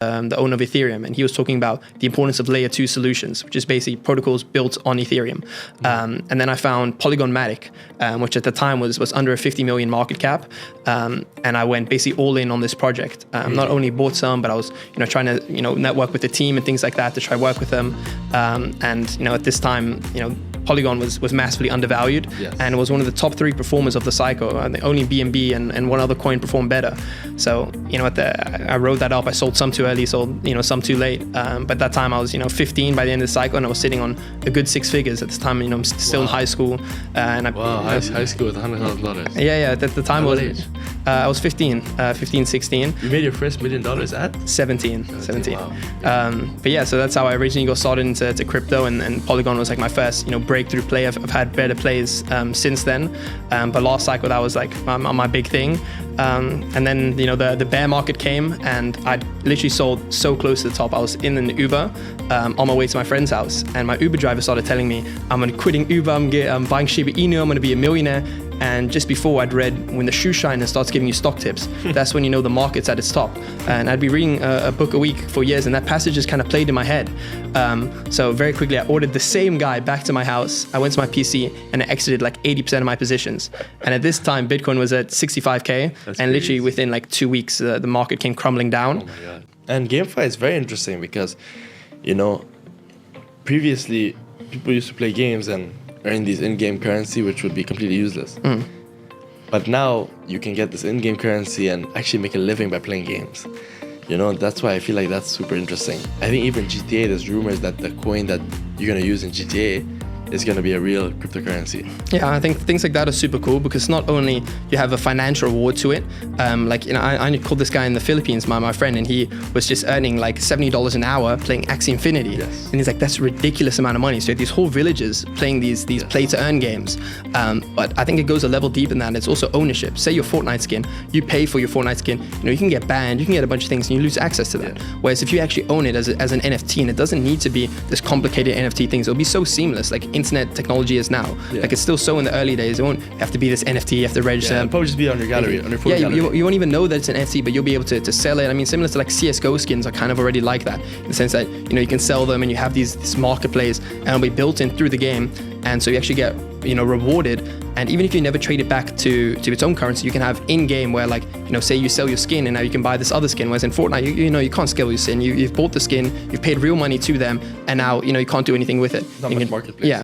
the owner of Ethereum, and he was talking about the importance of layer 2 solutions, which is basically protocols built on Ethereum. And then I found Polygon-Matic, which at the time was under a 50 million market cap. And I went basically all in on this project. Not only bought some, but I was trying to network with the team and things like that to try work with them. And at this time, Polygon was massively undervalued, and it was one of the top 3 performers of the cycle. Only BNB and one other coin performed better. So I rode that up. I sold some too early, sold some too late. But at that time I was 15 by the end of the cycle, and I was sitting on a good 6 figures at this time. I'm still in high school, and high school with $100,000. Yeah. At the time I was 15, 16. You made your first $1 million at 17. Wow. But yeah, so that's how I originally got started into crypto, and Polygon was like my first breakthrough play. I've had better plays since then, but last cycle that was like my big thing. And then the bear market came, and I literally sold so close to the top. I was in an Uber on my way to my friend's house, and my Uber driver started telling me, I'm quitting Uber, I'm buying Shiba Inu, I'm going to be a millionaire. And just before, I'd read when the shoe shiner starts giving you stock tips, that's when the market's at its top. And I'd be reading a book a week for years, and that passage just kind of played in my head. So very quickly, I ordered the same guy back to my house. I went to my PC and I exited like 80% of my positions. And at this time, Bitcoin was at 65K. That's and literally crazy. within like 2 weeks, the market came crumbling down. Oh my God. And GameFi is very interesting because, previously people used to play games and earn these in-game currency, which would be completely useless. But now you can get this in-game currency and actually make a living by playing games. That's why I feel like that's super interesting. I think even GTA, there's rumors that the coin that you're going to use in GTA is going to be a real cryptocurrency. Yeah, I think things like that are super cool because not only you have a financial reward to it, I called this guy in the Philippines, my friend, and he was just earning like $70 an hour playing Axie Infinity. Yes. And he's like, that's a ridiculous amount of money. So you have these whole villages playing these play to earn games. But I think it goes a level deeper than that. It's also ownership. Say your Fortnite skin, you pay for your Fortnite skin, you can get banned, you can get a bunch of things and you lose access to that. Yeah. Whereas if you actually own it as an NFT, and it doesn't need to be this complicated NFT things, it'll be so seamless like internet technology is now. Yeah. Like it's still so in the early days. It won't have to be this NFT, you have to register. It'll probably just be on your gallery, on your photo gallery. You won't even know that it's an NFT, but you'll be able to sell it. I mean, similar to like CSGO skins are kind of already like that, in the sense that, you can sell them and you have this marketplace and it'll be built in through the game. And so you actually get, rewarded. And even if you never trade it back to its own currency, you can have in-game where like, say you sell your skin and now you can buy this other skin. Whereas in Fortnite, you can't scale your skin. You've bought the skin, you've paid real money to them, and now, you can't do anything with it. Not much marketplace. Yeah.